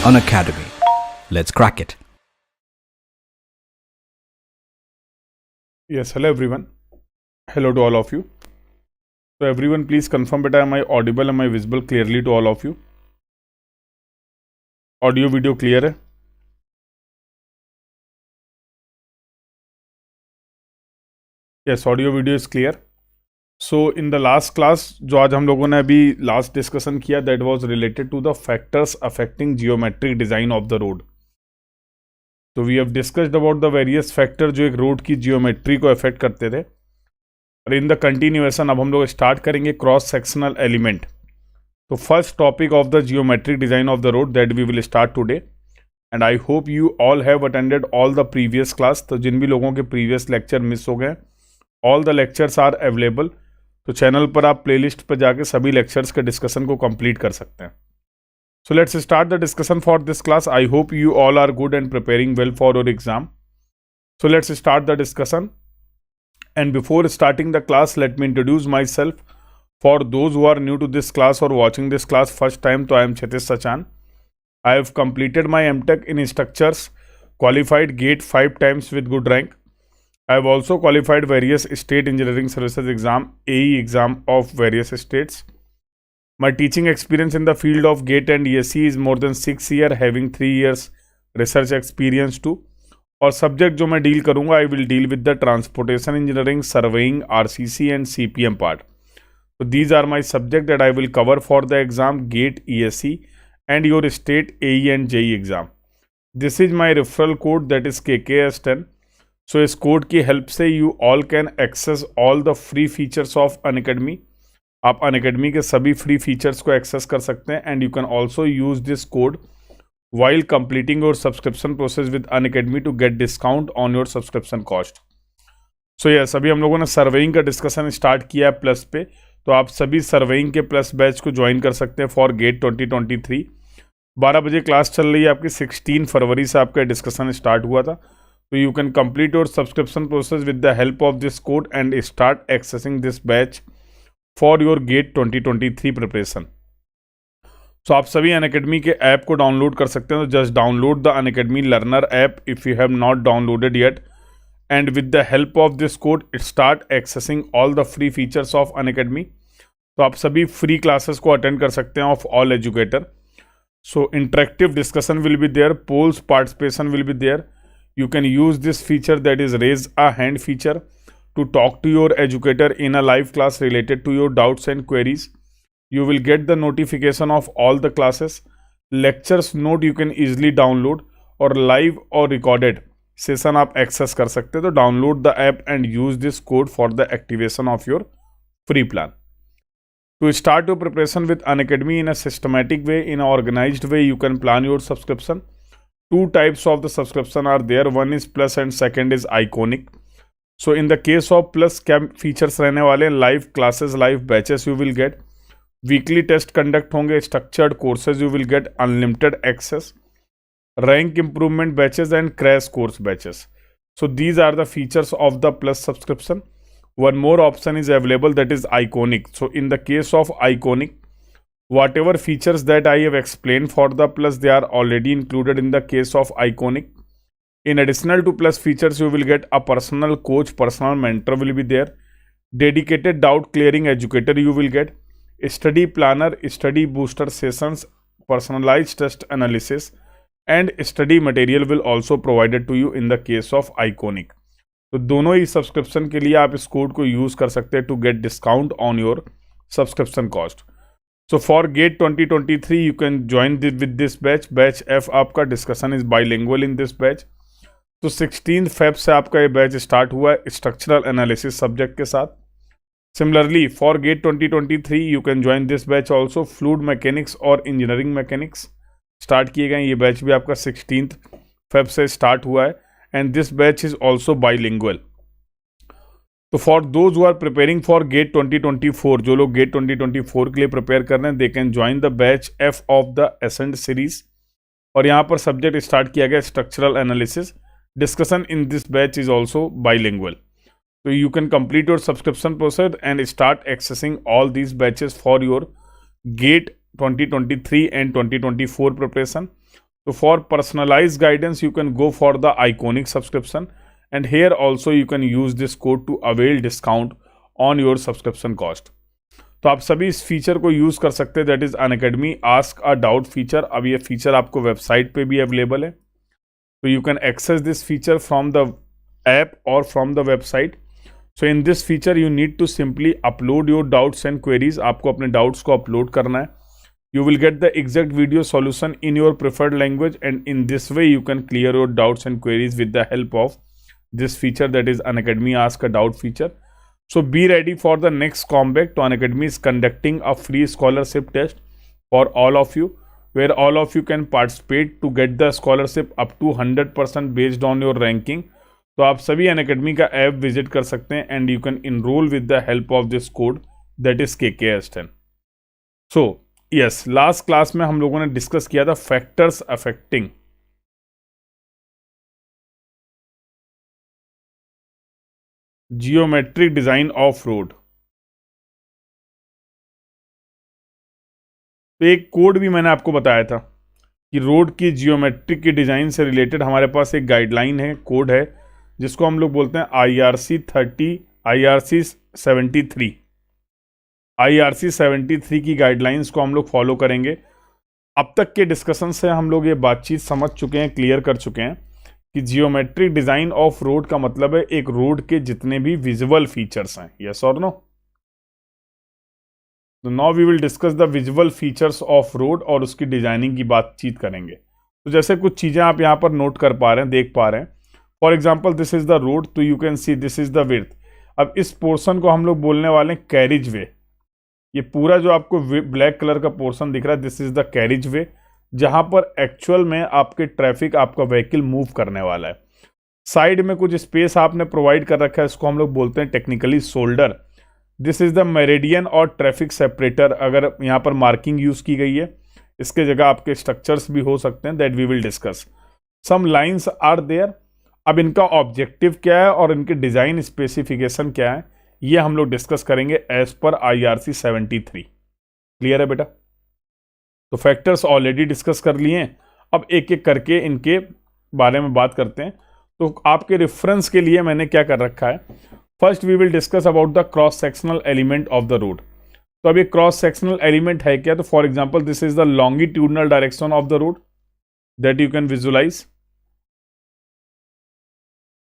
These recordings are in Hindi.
Unacademy. Let's crack it. Yes, hello everyone. Hello to all of you. So everyone please confirm that am I audible, am I visible clearly to all of you? Audio video clear है? Yes, audio video is clear. So in the last class जो आज हम लोगों ने अभी last discussion किया that was related to the factors affecting geometric design of the road. So we have discussed about the various factors जो एक road की geometry को affect करते थे. और इन द कंटिन्यूएशन अब हम लोग स्टार्ट करेंगे क्रॉस सेक्शनल एलिमेंट. तो first topic of the geometric design of the road that we will start today and I hope you all have attended all the previous class. तो जिन भी लोगों के प्रीवियस लेक्चर मिस हो गए all the lectures are available. तो चैनल पर आप प्लेलिस्ट पर जाके सभी लेक्चर्स के डिस्कशन को कंप्लीट कर सकते हैं. So let's start the discussion for this class. I hope you all are good and preparing well for your exam. So let's start the discussion. And before starting the class, let me introduce myself. For those who are new to this class or watching this class first time, so I am Kshitish Sachan. I have completed my MTech in structures, qualified GATE 5 times with good rank. I have also qualified various state engineering services exam, AE exam of various states. My teaching experience in the field of GATE and ESE is more than 6 years, having 3 years research experience too. और सब्जेक्ट जो मैं डील करूंगा I will deal with the transportation engineering, surveying, RCC and CPM part. So these are my subject that I will cover for the exam GATE, ESE and your state AE and JE exam. This is my referral code that is KKS10. So इस कोड की हेल्प से you all can access all the free features of Unacademy. आप Unacademy के सभी फ्री फीचर्स को एक्सेस कर सकते हैं and you can also use this code while completing your subscription process with Unacademy to get discount on your subscription cost. So yes, अभी हम लोगों ने सर्वेइंग का डिस्कशन स्टार्ट किया है प्लस पे. तो आप सभी सर्वेइंग के प्लस बैच को ज्वाइन कर सकते हैं फॉर गेट 2023. 12 बजे क्लास चल रही है आपकी. 16 फरवरी से आपका डिस्कशन स्टार्ट हुआ था. तो you can complete your subscription process with the help of this code and start accessing this batch for your GATE 2023 preparation. So आप सभी अनअकैडमी के ऐप को डाउनलोड कर सकते हैं. तो just download the Unacademy learner app if you have not downloaded yet and with the help of this code start accessing all the free features of Unacademy. तो आप सभी फ्री क्लासेस को अटेंड कर सकते हैं of all educator. So interactive discussion will be there, polls participation will be there. You can use this feature that is raise a hand feature to talk to your educator in a live class related to your doubts and queries. You will get the notification of all the classes. Lectures note you can easily download और live और recorded session आप access कर सकते हैं. तो download the app and use this code for the activation of your free plan. To start your preparation with Unacademy in a systematic way, in an organized way, you can plan your subscription. 2 types of the subscription are there. One is Plus and second is Iconic. So in the case of Plus क्या features रहने वाले हैं? Live classes, live batches you will get. Weekly test conduct होंगे, structured courses you will get, unlimited access, rank improvement batches and crash course batches. So these are the features of the plus subscription. One more option is available that is iconic. So in the case of iconic whatever features that I have explain for the plus they are already included in the case of iconic. In additional to plus features, you will get a personal coach, personal mentor will be there, dedicated doubt clearing educator you will get, study planner, study booster sessions, personalized test analysis and study material will also provided to you in the case of Iconic. तो दोनों ही सब्सक्रिप्शन के लिए आप इस कोड को यूज़ कर सकते हैं to get discount on your subscription cost. So for GATE 2023 you can join with this batch. Batch F आपका discussion is bilingual in this batch. तो 16 फेब से आपका ये बैच स्टार्ट हुआ है स्ट्रक्चरल एनालिसिस सब्जेक्ट के साथ. Similarly, for GATE 2023, you can join this batch also. Fluid Mechanics और Engineering Mechanics स्टार्ट किए गए. ये बैच भी आपका 16th फेब से स्टार्ट हुआ है and this batch is also bilingual. तो for those who are preparing for GATE 2024, जो लोग गेट 2024 के लिए प्रिपेयर कर रहे हैं they can join the batch F of the ascent series. और यहाँ पर सब्जेक्ट स्टार्ट किया गया structural analysis. Discussion in this batch is also bilingual. So you can complete your subscription process and start accessing all these batches for your GATE 2023 and 2024 preparation. So for personalized guidance, you can go for the Iconic subscription, and here also you can use this code to avail discount on your subscription cost. तो आप सभी इस फीचर को यूज कर सकते हैं, that is Unacademy ask a doubt feature. अब ये फीचर आपको वेबसाइट पे भी अवेलेबल है, तो you can access this feature from the app और from the website. So in this feature you need to simply upload your doubts and queries. आपको अपने डाउट्स को अपलोड करना है. You will get the exact video solution in your preferred language, and in this way you can clear your doubts and queries with the help of this feature, that is Unacademy Ask a Doubt feature. So be ready for the next comeback. To Unacademy is conducting a free scholarship test for all of you, where all of you can participate to get the scholarship up to 100% based on your ranking. तो आप सभी Unacademy का ऐप विजिट कर सकते हैं and you can enroll with the help of this code, that is KKS10. So yes, last class में हम लोगों ने डिस्कस किया था factors affecting geometric design of road. तो एक कोड भी मैंने आपको बताया था कि रोड की जियोमेट्रिक की डिजाइन से रिलेटेड हमारे पास एक गाइडलाइन है, कोड है, जिसको हम लोग बोलते हैं IRC 73 की गाइडलाइंस को हम लोग फॉलो करेंगे. अब तक के डिस्कशन से हम लोग ये बातचीत समझ चुके हैं, क्लियर कर चुके हैं कि जियोमेट्रिक डिजाइन ऑफ रोड का मतलब है एक रोड के जितने भी विजुअल फीचर्स हैं. यस और नो? तो now we will discuss the visual features of road और उसकी डिजाइनिंग की बातचीत करेंगे. तो जैसे कुछ चीजें आप यहाँ पर नोट कर पा रहे हैं, देख पा रहे हैं. For example this is the road, तो you can see this is the width. अब इस पोर्शन को हम लोग बोलने वाले हैं कैरिज वे. ये पूरा जो आपको ब्लैक कलर का पोर्शन दिख रहा है, दिस इज द कैरिज वे, जहां पर एक्चुअल में आपके ट्रैफिक, आपका व्हीकल मूव करने वाला है. साइड में कुछ स्पेस आपने प्रोवाइड कर रखा है, इसको हम लोग बोलते हैं technically shoulder. This is the meridian और ट्रैफिक सेपरेटर. अगर यहाँ पर मार्किंग यूज की गई है, इसके जगह आपके स्ट्रक्चर्स भी हो सकते हैं, that we will discuss. Some lines are there. अब इनका ऑब्जेक्टिव क्या है और इनके डिजाइन स्पेसिफिकेशन क्या है, ये हम लोग डिस्कस करेंगे एज पर IRC 73. क्लियर है बेटा? तो फैक्टर्स ऑलरेडी डिस्कस कर लिए हैं. अब एक एक करके इनके बारे में बात करते हैं. तो आपके रेफरेंस के लिए मैंने क्या कर रखा है, first we will discuss about the cross sectional element of the road. तो अब ये क्रॉस सेक्शनल एलिमेंट है क्या? तो for example this is the longitudinal direction of the road that you can visualize.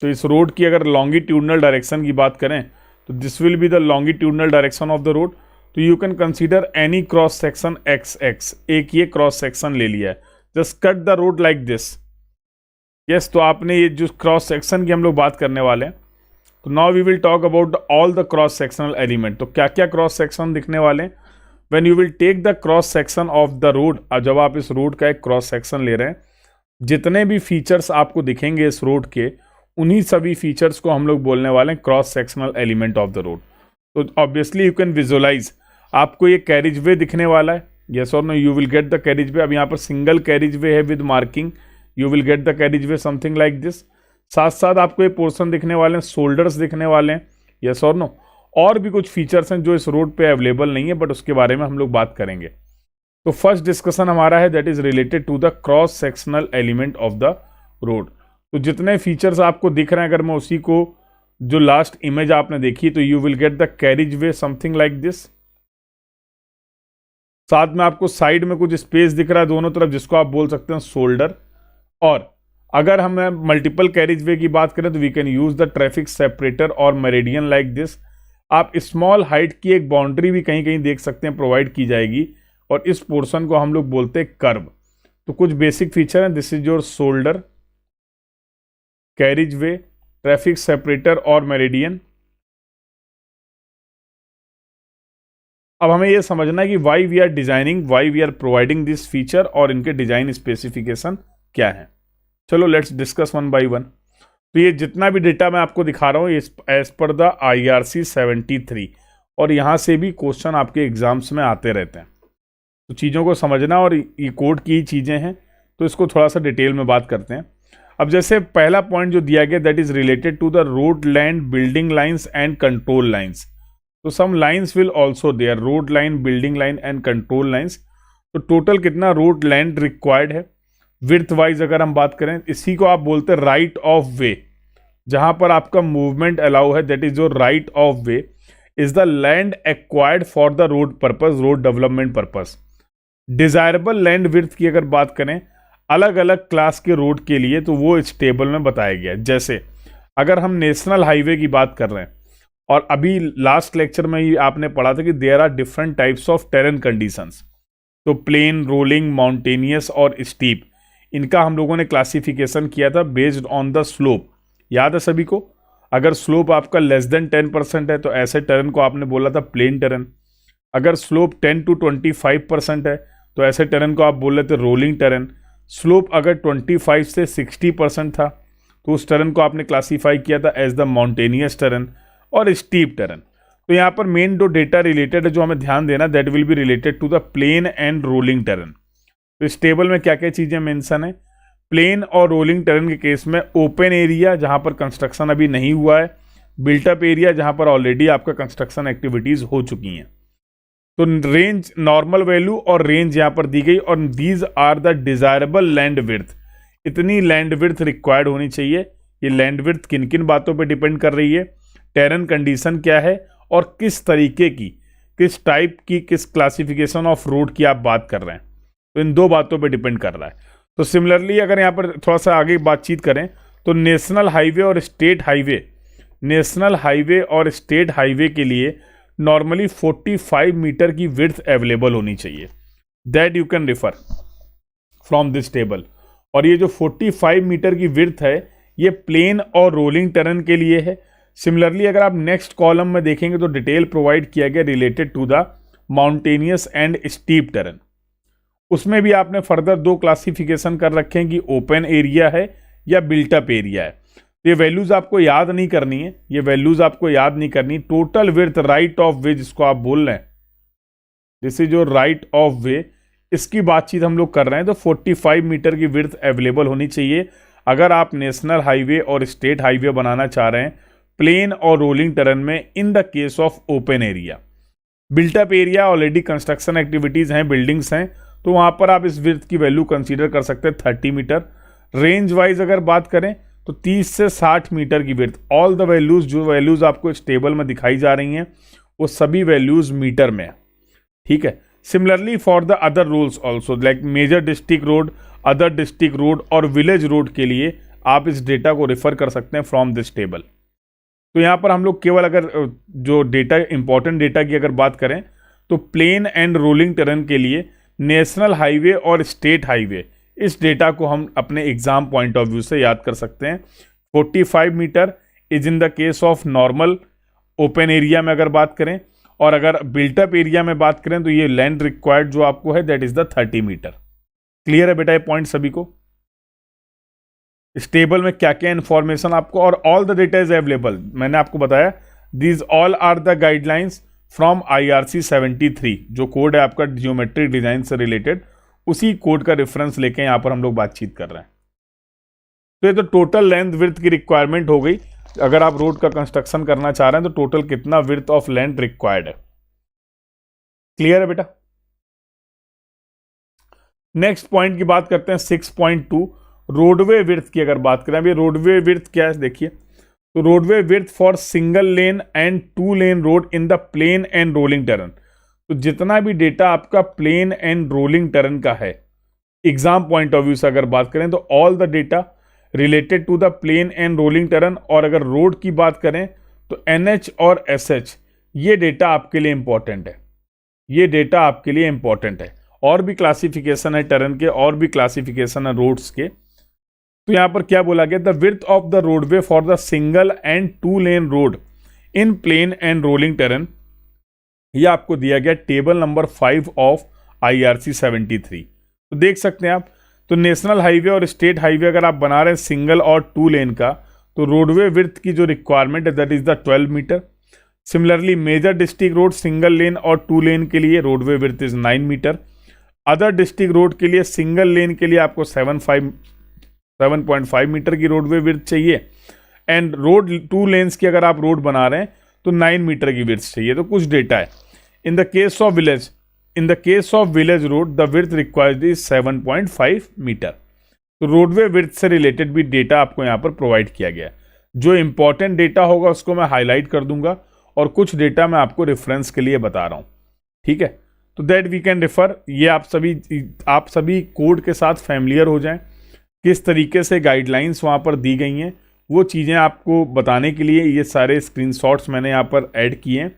तो इस रोड की अगर लॉन्गिट्यूडनल डायरेक्शन की बात करें, तो this will be the longitudinal direction of the road. तो you can consider any cross section XX. एक ये क्रॉस सेक्शन ले लिया है, just cut the road like this. Yes, तो आपने ये जो क्रॉस सेक्शन की हम लोग बात करने वाले हैं. तो now we will talk about all the cross sectional element. तो क्या क्या क्रॉस सेक्शन दिखने वाले हैं when you will take the cross section of the road. जब आप इस रोड का एक क्रॉस सेक्शन ले रहे हैं, जितने भी फीचर्स आपको दिखेंगे इस रोड के, उन्हीं सभी फीचर्स को हम लोग बोलने वाले हैं cross sectional element of the road. तो ऑब्वियसली यू कैन विजुअलाइज. आपको ये कैरिज वे दिखने वाला है, यस और no? You will get the carriage way. अब यहाँ पर सिंगल कैरिज वे है with marking, you will get the carriage way something like this. साथ साथ आपको ये पोर्शन दिखने वाले हैं, शोल्डर्स दिखने वाले हैं, यस और नो? और भी कुछ फीचर्स हैं जो इस रोड पे अवेलेबल नहीं है, बट उसके बारे में हम लोग बात करेंगे. तो फर्स्ट डिस्कशन हमारा है that is related to the cross sectional element of the road. तो जितने फीचर्स आपको दिख रहे हैं, अगर मैं उसी को, जो लास्ट इमेज आपने देखी, तो you will get the carriage way something like this. साथ में आपको साइड में कुछ स्पेस दिख रहा है दोनों तरफ, जिसको आप बोल सकते हैं शोल्डर. और अगर हम मल्टीपल कैरिज वे की बात करें, तो we can use the traffic separator और मेरिडियन लाइक दिस. आप स्मॉल हाइट की एक बाउंड्री भी कहीं कहीं देख सकते हैं, प्रोवाइड की जाएगी, और इस पोर्शन को हम लोग बोलते हैं कर्व. तो कुछ बेसिक फीचर हैं. This is your shoulder, carriage way, traffic separator और मेरिडियन. अब हमें यह समझना है कि why we are designing, why we are providing this feature, और इनके डिजाइन स्पेसिफिकेशन क्या है. चलो let's discuss one by one. तो ये जितना भी डेटा मैं आपको दिखा रहा हूँ, एज पर द IRC 73, और यहाँ से भी क्वेश्चन आपके एग्जाम्स में आते रहते हैं. तो चीज़ों को समझना, और ये कोड की चीज़ें हैं, तो इसको थोड़ा सा डिटेल में बात करते हैं. अब जैसे पहला पॉइंट जो दिया गया, that is related to the road land building lines and control lines. तो some lines will also there, road line, building line and control lines. तो टोटल कितना रोड लैंड रिक्वायर्ड है? विड्थ वाइज अगर हम बात करें, इसी को आप बोलते हैं राइट ऑफ वे। जहां पर आपका मूवमेंट अलाउ है, that is your right of way, is the land acquired for the road purpose, road development purpose. Desirable land width की अगर बात करें अलग अलग क्लास के रोड के लिए, तो वो इस टेबल में बताया गया है। जैसे अगर हम नेशनल हाईवे की बात कर रहे हैं, और अभी लास्ट लेक्चर में ही आपने पढ़ा था कि there are different types of terrain conditions, तो प्लेन, रोलिंग, माउंटेनियस और स्टीप, इनका हम लोगों ने क्लासिफिकेशन किया था बेस्ड ऑन द स्लोप। याद है सभी को? अगर स्लोप आपका लेस देन 10% है तो ऐसे टेरेन को आपने बोला था प्लेन टेरेन। अगर स्लोप 10 to 25% है तो ऐसे टेरेन को आप बोल रहे थे रोलिंग टेरेन। स्लोप अगर 25 से 60% था तो उस टेरेन को आपने क्लासीफाई किया था एज द माउंटेनियस टेरेन और स्टीप टेरेन। तो यहाँ पर मेन जो डेटा रिलेटेड है जो हमें ध्यान देना, that will be related to the plain and rolling terrain. तो इस टेबल में क्या क्या चीजें मेंशन है? प्लेन और रोलिंग टेरेन के केस में ओपन एरिया जहां पर कंस्ट्रक्शन अभी नहीं हुआ है, बिल्टअप एरिया जहां पर ऑलरेडी आपका कंस्ट्रक्शन एक्टिविटीज हो चुकी हैं। तो रेंज, नॉर्मल वैल्यू और रेंज यहां पर दी गई, और these are the desirable land width. इतनी लैंड विड्थ रिक्वायर्ड होनी चाहिए। ये लैंड विड्थ किन किन बातों पर डिपेंड कर रही है? टेरेन कंडीशन क्या है और किस तरीके की, किस टाइप की, किस क्लासिफिकेशन ऑफ रोड की आप बात कर रहे हैं, तो इन दो बातों पे डिपेंड कर रहा है। तो सिमिलरली अगर यहाँ पर थोड़ा सा आगे बातचीत करें तो नेशनल हाईवे और स्टेट हाईवे, नेशनल हाईवे और स्टेट हाईवे के लिए नॉर्मली 45 मीटर की विड्थ अवेलेबल होनी चाहिए। That you can refer from this table. और ये जो 45 मीटर की विड्थ है ये प्लेन और रोलिंग टेरेन के लिए है। सिमिलरली अगर आप नेक्स्ट कॉलम में देखेंगे तो डिटेल प्रोवाइड किया गया related to the mountainous and steep terrain. उसमें भी आपने फर्दर दो क्लासिफिकेशन कर रखे हैं कि ओपन एरिया है या बिल्टअप एरिया है। ये वैल्यूज आपको याद नहीं करनी है, ये वैल्यूज आपको याद नहीं करनी। टोटल विड्थ राइट ऑफ वे जिसको आप बोल रहे हैं, this is your right of वे, इसकी बातचीत हम लोग कर रहे हैं। तो 45 मीटर की विड्थ अवेलेबल होनी चाहिए अगर आप नेशनल हाईवे और स्टेट हाईवे बनाना चाह रहे हैं प्लेन और रोलिंग टेरेन में, इन the case of open area. Built up area already construction activities हैं, बिल्डिंग्स हैं, तो वहां पर आप इस विड्थ की वैल्यू कंसीडर कर सकते हैं 30 मीटर। रेंज वाइज अगर बात करें तो 30 से 60 मीटर की विड्थ। ऑल द वैल्यूज, जो वैल्यूज आपको इस टेबल में दिखाई जा रही हैं वो सभी वैल्यूज मीटर में है, ठीक है। Similarly for the other rules also, like major district road, other district road और विलेज रोड के लिए आप इस डेटा को रेफर कर सकते हैं फ्रॉम दिस टेबल। तो यहाँ पर हम लोग केवल अगर जो डेटा, इंपॉर्टेंट डेटा की अगर बात करें तो प्लेन एंड रोलिंग टेरेन के लिए नेशनल हाईवे और स्टेट हाईवे, इस डेटा को हम अपने एग्जाम पॉइंट ऑफ व्यू से याद कर सकते हैं। 45 meter is in the case of normal open area में अगर बात करें, और अगर बिल्टअप एरिया में बात करें तो ये लैंड रिक्वायर्ड जो आपको है that is the 30 meter. Clear है बेटा ये पॉइंट सभी को? इस टेबल में क्या क्या इंफॉर्मेशन आपको, और all the data is available, मैंने आपको बताया these all are the guidelines from IRC 73, जो कोड है आपका जियोमेट्रिक डिजाइन से रिलेटेड, उसी कोड का रेफरेंस लेके यहां पर हम लोग बातचीत कर रहे हैं। तो ये तो टोटल लेंथ विड्थ की रिक्वायरमेंट हो गई। अगर आप रोड का कंस्ट्रक्शन करना चाह रहे हैं तो टोटल कितना विड्थ ऑफ लैंड रिक्वायर्ड है। क्लियर है बेटा? नेक्स्ट पॉइंट की बात करते हैं 6.2, रोडवे विड्थ की अगर बात करें। अभी रोडवे विड्थ क्या है देखिए, तो roadway width for single lane and 2 lane road in the plain and rolling terrain. तो जितना भी डेटा आपका प्लेन एंड रोलिंग टेरेन का है, एग्जाम पॉइंट ऑफ व्यू से अगर बात करें तो all the data related to the plain and rolling terrain, और अगर रोड की बात करें तो NH और SH, ये डेटा आपके लिए इंपॉर्टेंट है, ये डेटा आपके लिए इंपॉर्टेंट है। और भी क्लासिफिकेशन है टेरेन के, और भी क्लासिफिकेशन है रोड्स के। तो यहां पर क्या बोला गया, the width of the roadway for the single and 2 lane road in plain and rolling terrain, ये आपको दिया गया टेबल नंबर 5 ऑफ IRC 73। तो देख सकते हैं आप, तो नेशनल हाईवे और स्टेट हाईवे अगर आप बना रहे हैं सिंगल और 2 लेन का, तो रोडवे विड्थ की जो रिक्वायरमेंट है that is the 12 meter. Similarly major district road single lane और 2 लेन के लिए roadway width is 9 meter. Other district road के लिए सिंगल लेन के लिए आपको 7.5 मीटर की रोडवे विड्थ चाहिए, एंड रोड 2 लेन्स की अगर आप रोड बना रहे हैं तो 9 मीटर की विड्थ चाहिए। तो कुछ डेटा है। In the case of village road the width required is 7.5 meter. तो रोडवे विड्थ से रिलेटेड भी डेटा आपको यहाँ पर प्रोवाइड किया गया है। जो इंपॉर्टेंट डेटा होगा उसको मैं हाईलाइट कर दूंगा और कुछ डेटा मैं आपको रेफरेंस के लिए बता रहा हूँ, ठीक है। तो दैट वी कैन रेफर, ये आप सभी कोड के साथ फैमिलियर हो जाएं, किस तरीके से गाइडलाइंस वहाँ पर दी गई हैं, वो चीज़ें आपको बताने के लिए ये सारे स्क्रीनशॉट्स मैंने यहाँ पर ऐड किए हैं।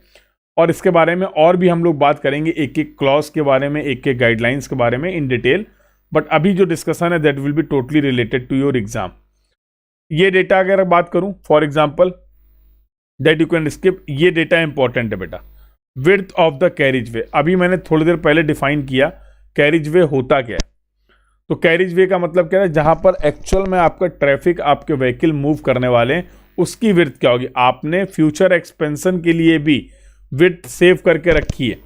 और इसके बारे में और भी हम लोग बात करेंगे, एक एक क्लॉज के बारे में, एक एक गाइडलाइंस के बारे में इन डिटेल। बट अभी जो डिस्कशन है that will be totally related to your exam. ये डेटा अगर बात करूं for example that you can skip, ये डेटा इंपॉर्टेंट है बेटा। Width of the carriage way, अभी मैंने थोड़ी देर पहले डिफाइन किया कैरिज वे होता क्या है। तो कैरिज वे का मतलब क्या है, जहां पर एक्चुअल में आपका ट्रैफिक, आपके व्हीकल मूव करने वाले हैं, उसकी विड्थ क्या होगी। आपने फ्यूचर एक्सपेंशन के लिए भी विड्थ सेव करके रखी है।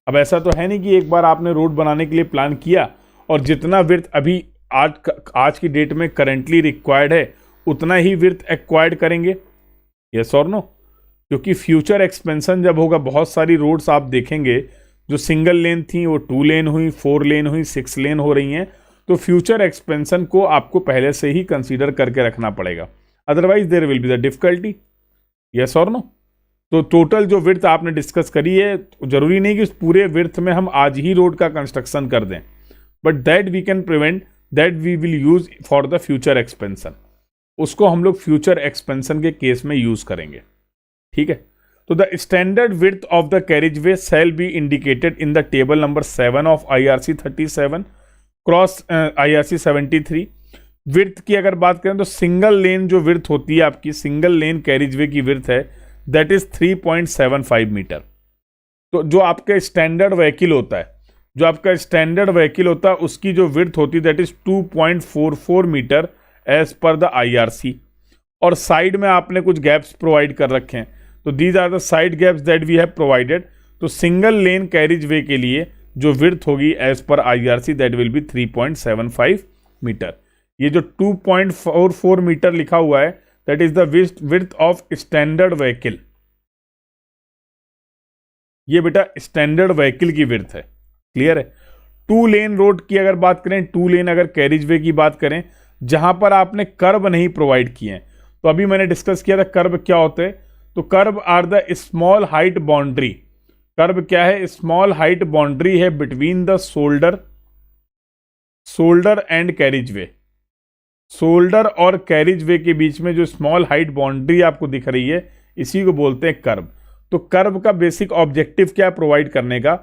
अब ऐसा तो है नहीं कि एक बार आपने रोड बनाने के लिए प्लान किया और जितना विड्थ अभी आज की डेट में करेंटली रिक्वायर्ड है उतना ही विड्थ एक्वायर्ड करेंगे, यस और नो। क्योंकि फ्यूचर एक्सपेंशन जब होगा, बहुत सारी रोड्स आप देखेंगे जो सिंगल लेन थी वो 2 लेन हुई, 4 लेन हुई, 6 लेन हो रही हैं। तो फ्यूचर एक्सपेंशन को आपको पहले से ही कंसीडर करके रखना पड़ेगा, otherwise there will be the difficulty, yes और नो। तो टोटल जो विड्थ आपने डिस्कस करी है, जरूरी नहीं कि उस पूरे विड्थ में हम आज ही रोड का कंस्ट्रक्शन कर दें, but that we can prevent, that we will use for the future expansion. उसको हम लोग फ्यूचर एक्सपेंशन के केस में यूज करेंगे, ठीक है। तो the standard width of the carriage way shall be indicated in the table number 7 of IRC 37 cross IRC 73। Width की अगर बात करें तो सिंगल लेन जो विड्थ होती है आपकी, सिंगल लेन कैरिज वे की विड्थ है दैट इज 3.75 मीटर। तो जो आपका स्टैंडर्ड व्हीकल होता है, जो आपका स्टैंडर्ड व्हीकल होता है उसकी जो विड्थ होती है that is 2.44 meter as per the IRC। और साइड में आपने कुछ गैप्स प्रोवाइड कर रखे हैं, तो these are the side gaps that we have provided. तो सिंगल लेन कैरिज वे के लिए जो विड्थ होगी as per IRC that will be 3.75 meter. ये जो 2.44 मीटर लिखा हुआ है that is the width of standard vehicle. ये बेटा स्टैंडर्ड व्हीकल की विड्थ है, क्लियर है। 2 लेन रोड की अगर बात करें, 2 लेन अगर कैरिज वे की बात करें, जहां पर आपने कर्व नहीं प्रोवाइड किए हैं, तो अभी मैंने डिस्कस किया था कर्व क्या होते हैं। तो curve are the small height boundary. Curve क्या है, स्मॉल हाइट बाउंड्री है between the shoulder and carriage way. Shoulder और कैरिज वे के बीच में जो स्मॉल हाइट बाउंड्री आपको दिख रही है, इसी को बोलते हैं कर्व। तो कर्व का बेसिक ऑब्जेक्टिव क्या प्रोवाइड करने का,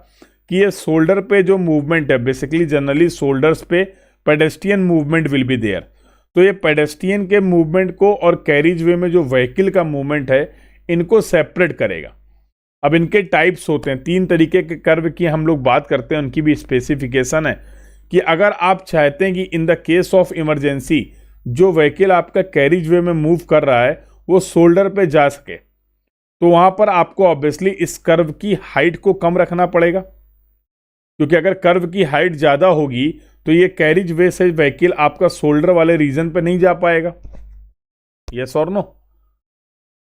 कि ये शोल्डर पे जो मूवमेंट है, बेसिकली जनरली शोल्डर्स पे pedestrian movement will be there. तो ये पेडेस्ट्रियन के मूवमेंट को और कैरिज वे में जो व्हीकल का मूवमेंट है, इनको सेपरेट करेगा। अब इनके टाइप्स होते हैं, 3 तरीके के कर्व की हम लोग बात करते हैं, उनकी भी स्पेसिफिकेशन है कि अगर आप चाहते हैं कि इन द केस ऑफ इमरजेंसी जो व्हीकल आपका कैरिज वे में मूव कर रहा है वो शोल्डर पे जा सके, तो वहां पर आपको ऑब्वियसली इस कर्व की हाइट को कम रखना पड़ेगा। क्योंकि अगर कर्व की हाइट ज़्यादा होगी तो ये कैरिज वे से व्हीकल आपका शोल्डर वाले रीजन पे नहीं जा पाएगा, यस और नो।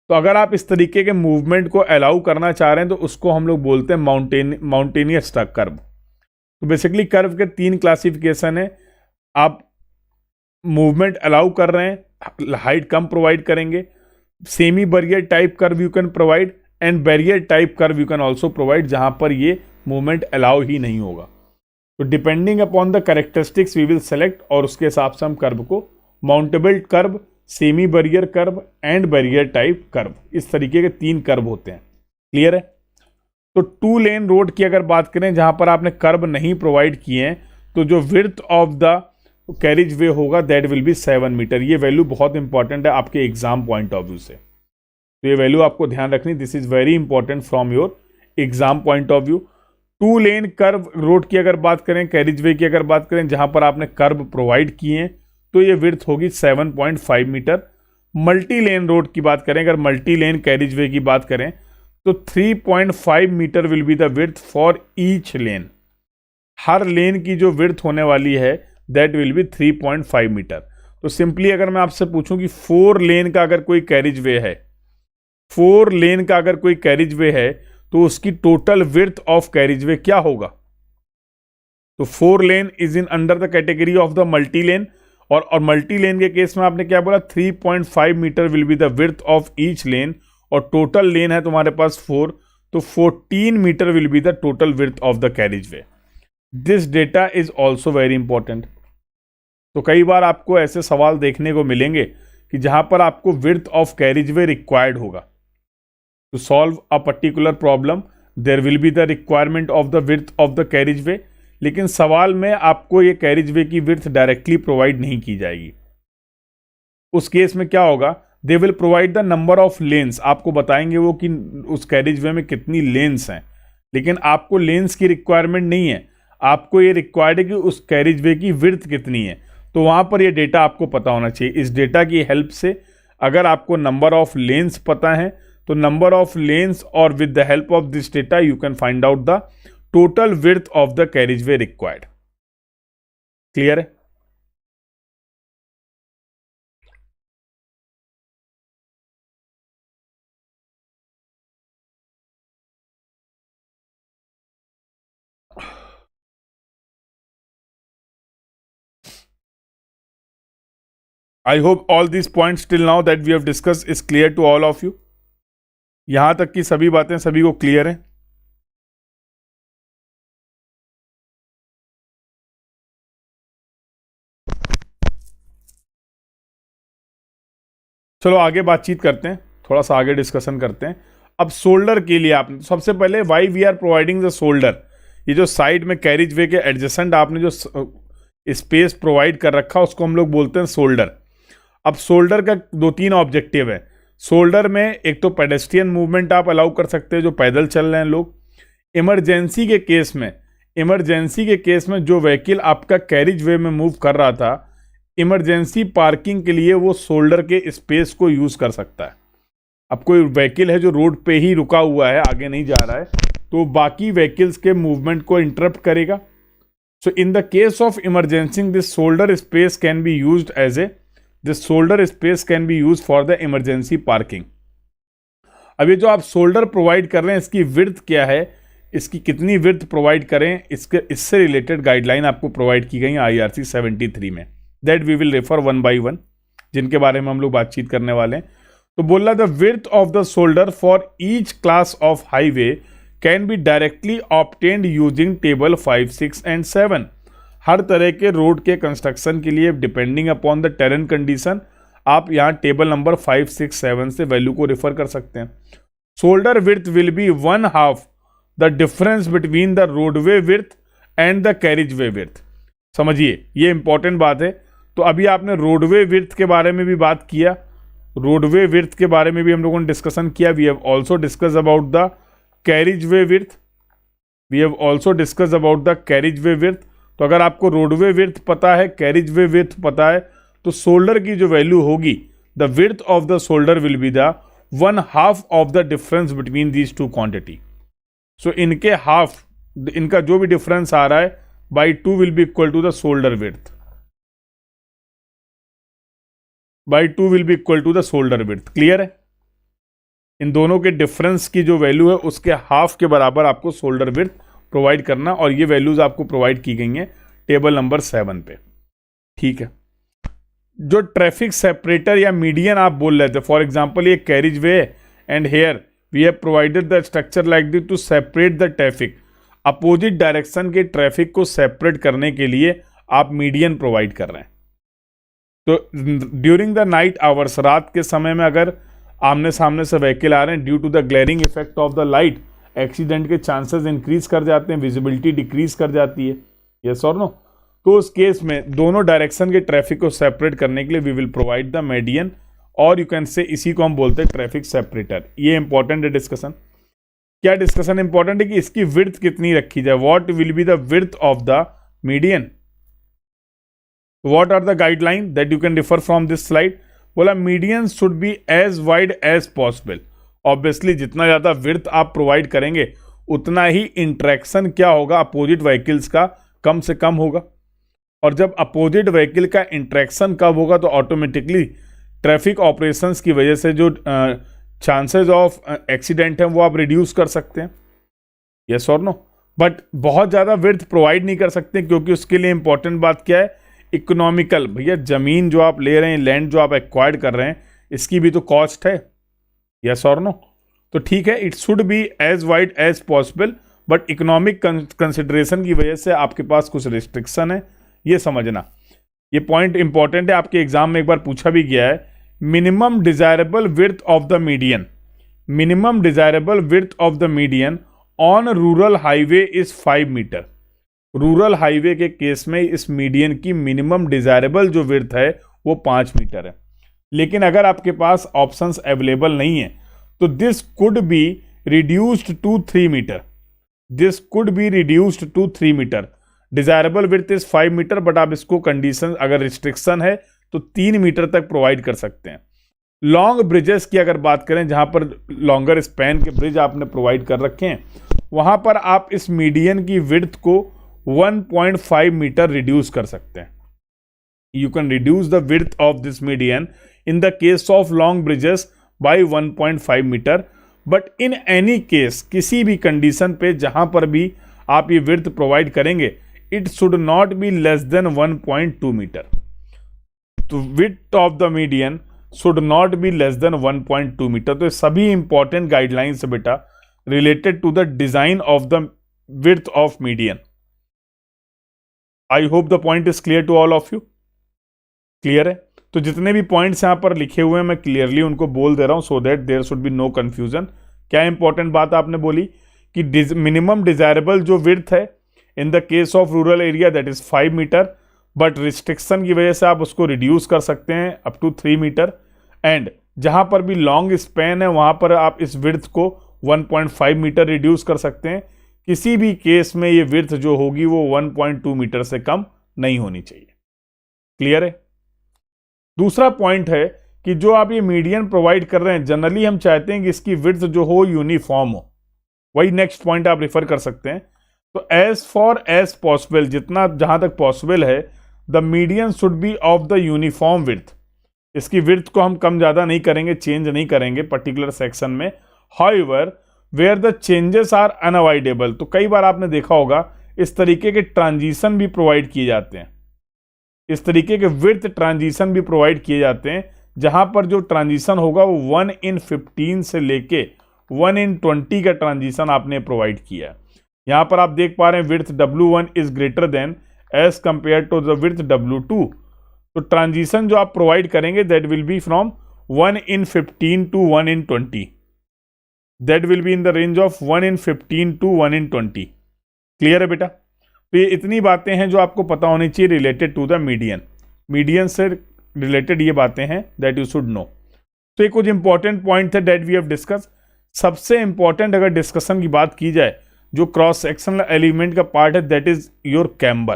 तो अगर आप इस तरीके के मूवमेंट को अलाउ करना चाह रहे हैं तो उसको हम लोग बोलते हैं माउंटेनियस कर्व। तो बेसिकली कर्व के 3 क्लासिफिकेशन है। आप मूवमेंट अलाउ कर रहे हैं, हाइट कम प्रोवाइड करेंगे, semi barrier type curve you can provide, and barrier type curve you can also provide, जहां पर ये मूवमेंट अलाउ ही नहीं होगा। तो depending upon the characteristics we will select, और उसके हिसाब से हम कर्व को mountable curve, semi barrier curve and barrier type curve, इस तरीके के 3 कर्व होते हैं, क्लियर है। तो 2 लेन रोड की अगर बात करें जहां पर आपने कर्व नहीं प्रोवाइड किए हैं, तो जो विड्थ ऑफ द कैरिज वे होगा दैट विल बी 7 मीटर। ये वैल्यू बहुत इंपॉर्टेंट है आपके एग्जाम पॉइंट ऑफ व्यू से, तो ये वैल्यू आपको ध्यान रखनी, this is very important from your exam point of view. 2 lane curve road की अगर बात करें, कैरिज वे की अगर बात करें, जहां पर आपने कर्व प्रोवाइड किए हैं, तो ये विड्थ होगी 7.5 मीटर। मल्टी लेन रोड की बात करें, अगर मल्टी लेन कैरिज वे की बात करें, तो 3.5 metre will be the width for each lane. हर लेन की जो विड्थ होने वाली है दैट विल बी 3.5 मीटर। तो सिंपली अगर मैं आपसे पूछूं कि 4 लेन का अगर कोई कैरिज वे है, 4 लेन का अगर कोई कैरिज वे है, तो उसकी टोटल विड्थ ऑफ कैरिज वे क्या होगा। तो 4 लेन is in under the category of the multi lane, और मल्टी लेन के केस में आपने क्या बोला, 3.5 metre will be the width of each lane, और टोटल लेन है तुम्हारे पास 4, तो 14 metre will be the total width of the carriage way. This data is also very important. तो कई बार आपको ऐसे सवाल देखने को मिलेंगे कि जहां पर आपको width of carriage way required होगा to solve a particular problem, there will be the requirement of the width of the carriage way, लेकिन सवाल में आपको ये कैरिज वे की विड्थ डायरेक्टली प्रोवाइड नहीं की जाएगी। उस केस में क्या होगा, they will provide the number of lens, आपको बताएंगे वो कि उस कैरिज वे में कितनी लेन्स हैं, लेकिन आपको लेन्स की रिक्वायरमेंट नहीं है, आपको ये रिक्वायर्ड है कि उस कैरिज वे की विड्थ कितनी है। तो वहां पर ये डेटा आपको पता होना चाहिए। इस डेटा की हेल्प से अगर आपको नंबर ऑफ लेन्स पता है तो नंबर ऑफ लेन्स और with the help of this data you can find out the total width of the carriage way required. Clear है? I hope all these points till now that we have discussed is clear to all of you. यहां तक की सभी बातें सभी को क्लियर है? चलो आगे बातचीत करते हैं, थोड़ा सा आगे डिस्कशन करते हैं। अब शोल्डर के लिए आपने सबसे पहले why we are providing the shoulder, ये जो साइड में कैरिज वे के एडजेसेंट आपने जो स्पेस प्रोवाइड कर रखा उसको हम लोग बोलते हैं शोल्डर। अब शोल्डर का 2-3 ऑब्जेक्टिव है। शोल्डर में एक तो पेडेस्ट्रियन मूवमेंट आप अलाउ कर सकते हैं, जो पैदल चल रहे हैं लोग। इमरजेंसी के केस में जो व्हीकल आपका कैरिज वे में मूव कर रहा था, इमरजेंसी पार्किंग के लिए वो शोल्डर के स्पेस को यूज कर सकता है। अब कोई व्हीकल है जो रोड पे ही रुका हुआ है, आगे नहीं जा रहा है, तो बाकी व्हीकल्स के मूवमेंट को इंटरप्ट करेगा। So in the case of emergency this shoulder space can be used as a this shoulder space can be use for the emergency parking. अब ये जो आप शोल्डर प्रोवाइड कर रहे हैं, इसकी विड्थ क्या है, इसकी कितनी विड्थ प्रोवाइड करें, इससे रिलेटेड गाइडलाइन आपको प्रोवाइड की गई IRC 73 में, that we will refer one by one, जिनके बारे में हम लोग बातचीत करने वाले हैं। तो बोल रहा the width of the shoulder for each class of highway can be directly obtained using table 5, 6 and 7। हर तरह के रोड के कंस्ट्रक्शन के लिए depending upon the terrain condition आप यहाँ टेबल नंबर 5, 6, 7 से वैल्यू को रेफर कर सकते हैं। Shoulder width will B 1/2 the difference between the roadway width and the carriage way width. समझिए, ये इंपॉर्टेंट बात है। तो अभी आपने रोडवे विड्थ के बारे में भी बात किया, रोडवे विड्थ के बारे में भी हम लोगों ने डिस्कशन किया। We have also discussed about the carriage way width, carriage way width. तो अगर आपको रोडवे विड्थ पता है, कैरिज वे विड्थ पता है, तो शोल्डर की जो वैल्यू होगी, the width of the shoulder will be the 1/2 of the difference between these two quantity. So इनके हाफ, इनका जो भी डिफरेंस आ रहा है by 2 will be equal to the shoulder width, clear है? इन दोनों के डिफरेंस की जो वैल्यू है उसके हाफ के बराबर आपको शोल्डर विड्थ प्रोवाइड करना, और ये वैल्यूज आपको प्रोवाइड की गई हैं टेबल नंबर 7 पे। ठीक है, जो ट्रैफिक सेपरेटर या मीडियन आप बोल रहे थे, फॉर एग्जांपल ये carriage way and here we have provided the structure like this to separate the traffic. Opposite direction के ट्रैफिक को सेपरेट करने के लिए आप मीडियन प्रोवाइड कर रहे हैं। तो ड्यूरिंग द नाइट आवर्स, रात के समय में अगर आमने सामने से व्हीकल आ रहे हैं, due to the glaring effect of the light, accident के चांसेस इंक्रीज कर जाते हैं, विजिबिलिटी डिक्रीज कर जाती है, यस और नो। तो उस केस में दोनों डायरेक्शन के ट्रैफिक को सेपरेट करने के लिए we will provide the median, और यू कैन से इसी को हम बोलते हैं ट्रैफिक सेपरेटर। ये इंपॉर्टेंट है डिस्कशन। क्या डिस्कशन इंपॉर्टेंट है कि इसकी विड्थ कितनी रखी जाए, what will be the width of the median, what are the guideline that you can refer from this slide. बोला median should be as wide as possible. Obviously जितना ज़्यादा विड्थ आप प्रोवाइड करेंगे उतना ही इंट्रैक्शन क्या होगा अपोजिट व्हीकल्स का कम से कम होगा, और जब अपोजिट व्हीकल का इंट्रैक्शन कब होगा तो ऑटोमेटिकली ट्रैफिक ऑपरेशंस की वजह से जो चांसेस ऑफ एक्सीडेंट हैं वो आप रिड्यूस कर सकते हैं, यस और नो। बट बहुत ज़्यादा विड्थ प्रोवाइड नहीं कर सकते, क्योंकि उसके लिए इंपॉर्टेंट बात क्या है, इकोनॉमिकल, भैया जमीन जो आप ले रहे हैं, लैंड जो आप एक्वायर्ड कर रहे हैं, इसकी भी तो कॉस्ट है, यस और नो? तो ठीक है, it should be as wide as possible, but economic consideration की वजह से आपके पास कुछ रिस्ट्रिक्शन है, ये समझना। ये पॉइंट इंपॉर्टेंट है, आपके एग्जाम में एक बार पूछा भी गया है। Minimum desirable width of the median, minimum desirable width of the median on rural highway is 5 meter. Rural highway के केस में इस मीडियन की मिनिमम डिजायरेबल जो विड्थ है वो 5 मीटर है। लेकिन अगर आपके पास ऑप्शंस अवेलेबल नहीं है तो this could be reduced to 3 meter, this could be reduced to 3 meter. Desirable width is 5 metre, but आप इसको कंडीशन, अगर रिस्ट्रिक्शन है तो 3 मीटर तक प्रोवाइड कर सकते हैं। लॉन्ग ब्रिजेस की अगर बात करें, जहां पर लॉन्गर स्पैन के ब्रिज आपने प्रोवाइड कर रखे हैं, वहां पर आप इस मीडियन की विड्थ को 1.5 मीटर रिड्यूस कर सकते हैं। You can reduce the width of this median in the case of long bridges by 1.5 metre, but in any case, किसी भी कंडीशन पे जहां पर भी आप ये विड्थ प्रोवाइड करेंगे, it should not be less than 1.2 metre. तो width of the median should not be less than 1.2 metre. तो सभी इंपॉर्टेंट गाइडलाइंस है बेटा related to the design of the width of median. I hope the point is clear to all of you. Clear है? तो जितने भी पॉइंट्स यहां पर लिखे हुए हैं मैं क्लियरली उनको बोल दे रहा हूं, so that there should be no confusion. क्या इंपॉर्टेंट बात आपने बोली कि मिनिमम डिजायरेबल जो विड्थ है in the case of rural area that is 5 metre, but restriction की वजह से आप उसको रिड्यूस कर सकते हैं अप टू 3 मीटर। एंड जहां पर भी लॉन्ग स्पैन है वहां पर आप इस विड्थ को 1.5 मीटर रिड्यूस कर सकते हैं। किसी भी केस में ये विड्थ जो होगी वो 1.2 मीटर से कम नहीं होनी चाहिए। क्लियर है? दूसरा पॉइंट है कि जो आप ये मीडियन प्रोवाइड कर रहे हैं, जनरली हम चाहते हैं कि इसकी विड्थ जो हो यूनिफॉर्म हो। वही नेक्स्ट पॉइंट आप रेफर कर सकते हैं। तो एज फॉर एज पॉसिबल, जितना जहां तक पॉसिबल है, the median should be of the uniform width. इसकी विड्थ को हम कम ज्यादा नहीं करेंगे, चेंज नहीं करेंगे पर्टिकुलर सेक्शन में। However where the changes are unavoidable, तो कई बार आपने देखा होगा इस तरीके के ट्रांजिशन भी प्रोवाइड किए जाते हैं, इस तरीके के विड्थ ट्रांजिशन भी प्रोवाइड किए जाते हैं, जहां पर जो ट्रांजिशन होगा वो 1:15 से लेके 1:20 का ट्रांजिशन आपने प्रोवाइड किया है। यहां पर आप देख पा रहे हैं width W1 is greater than as compared to the width W2। तो ट्रांजिशन जो आप प्रोवाइड करेंगे that will be from 1:15 to 1:20, that will be in the range of 1:15 to 1:20। Clear है बेटा? तो ये इतनी बातें हैं जो आपको पता होनी चाहिए related to the median. Median से रिलेटेड ये बातें हैं दैट यू शुड नो। तो ये कुछ इंपॉर्टेंट पॉइंट है दैट वी हैव डिस्कस। सबसे इंपॉर्टेंट अगर डिस्कशन की बात की जाए, जो क्रॉस सेक्शनल एलिमेंट का पार्ट है दैट इज योर कैम्बर।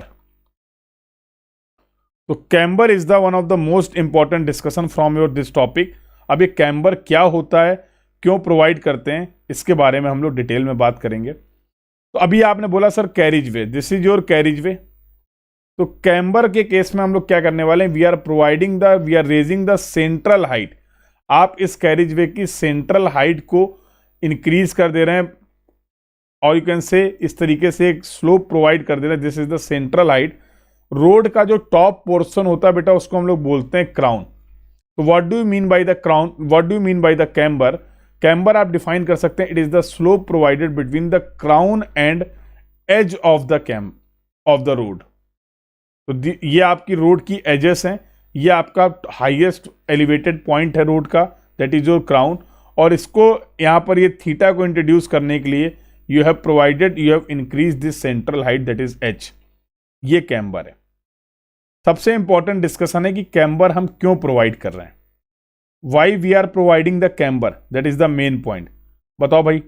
तो camber is the one of the most important discussion from your this topic. अब ये कैम्बर क्या होता है, क्यों प्रोवाइड करते हैं, इसके बारे में हम लोग डिटेल में बात करेंगे। तो अभी आपने बोला sir carriage way, this is your carriage way. तो कैम्बर के केस में हम लोग क्या करने वाले हैं, we are raising the central height. आप इस कैरिज वे की सेंट्रल हाइट को इंक्रीज कर दे रहे हैं, और यू कैन से इस तरीके से एक स्लोप प्रोवाइड कर दे रहे हैं। This is the central height. Road का जो टॉप पोर्शन होता है बेटा उसको हम लोग बोलते हैं क्राउन। तो what do you mean by the crown, what do you mean by the camber? Camber आप डिफाइन कर सकते हैं, it is the slope provided between the crown and edge of the of the road. तो ये आपकी रोड की एजेस हैं, ये आपका हाईएस्ट एलिवेटेड पॉइंट है रोड का, दैट इज योर क्राउन। और इसको यहां पर ये थीटा को इंट्रोड्यूस करने के लिए you have increase this central height that is H. ये कैम्बर है। सबसे इंपॉर्टेंट डिस्कशन है कि कैम्बर हम क्यों प्रोवाइड कर रहे हैं, why we are providing the camber, that is the main point. बताओ भाई,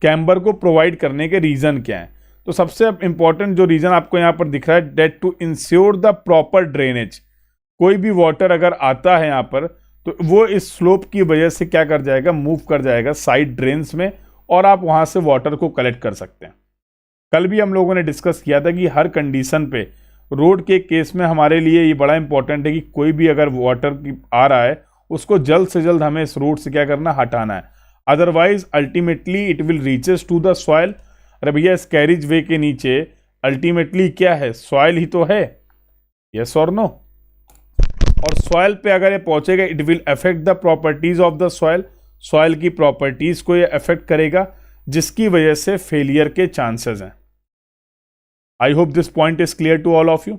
कैम्बर को प्रोवाइड करने के रीजन क्या है? तो सबसे इंपॉर्टेंट जो रीजन आपको यहां पर दिख रहा है, that to ensure the proper drainage. कोई भी वाटर अगर आता है यहां पर तो वो इस स्लोप की वजह से क्या कर जाएगा, मूव कर जाएगा साइड ड्रेन्स में, और आप वहां से वाटर को कलेक्ट कर सकते हैं। कल भी हम लोगों ने डिस्कस किया था कि हर कंडीशन पे रोड के केस में हमारे लिए ये बड़ा इंपॉर्टेंट है कि कोई भी अगर वाटर आ रहा है उसको जल्द से जल्द हमें इस रोड से क्या करना, हटाना है। Otherwise ultimately it will reaches to the soil. अरे भैया, इस कैरिज वे के नीचे अल्टीमेटली क्या है, सॉइल ही तो है। यस और नो? और सॉइल पे अगर ये पहुंचेगा it will affect the properties of the soil, soil की प्रॉपर्टीज को ये अफेक्ट करेगा, जिसकी वजह से फेलियर के चांसेस हैं। I hope this point is clear to all of you.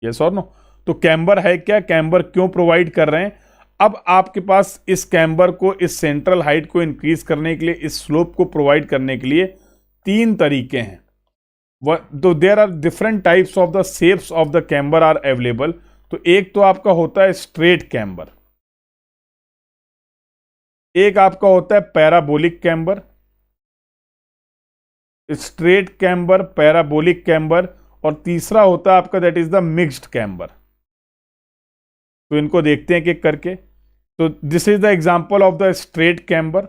Yes और नो? तो कैम्बर है क्या, कैम्बर क्यों प्रोवाइड कर रहे हैं? अब आपके पास इस कैम्बर को, इस सेंट्रल हाइट को इंक्रीज करने के लिए, इस स्लोप को प्रोवाइड करने के लिए 3 तरीके हैं। तो there are different types of the shapes of the camber are available. तो एक तो आपका होता है स्ट्रेट कैम्बर, एक आपका होता है parabolic camber, straight camber, parabolic camber, और तीसरा होता है आपका that is the mixed camber. तो इनको देखते हैं एक करके। तो this is the example of the straight camber,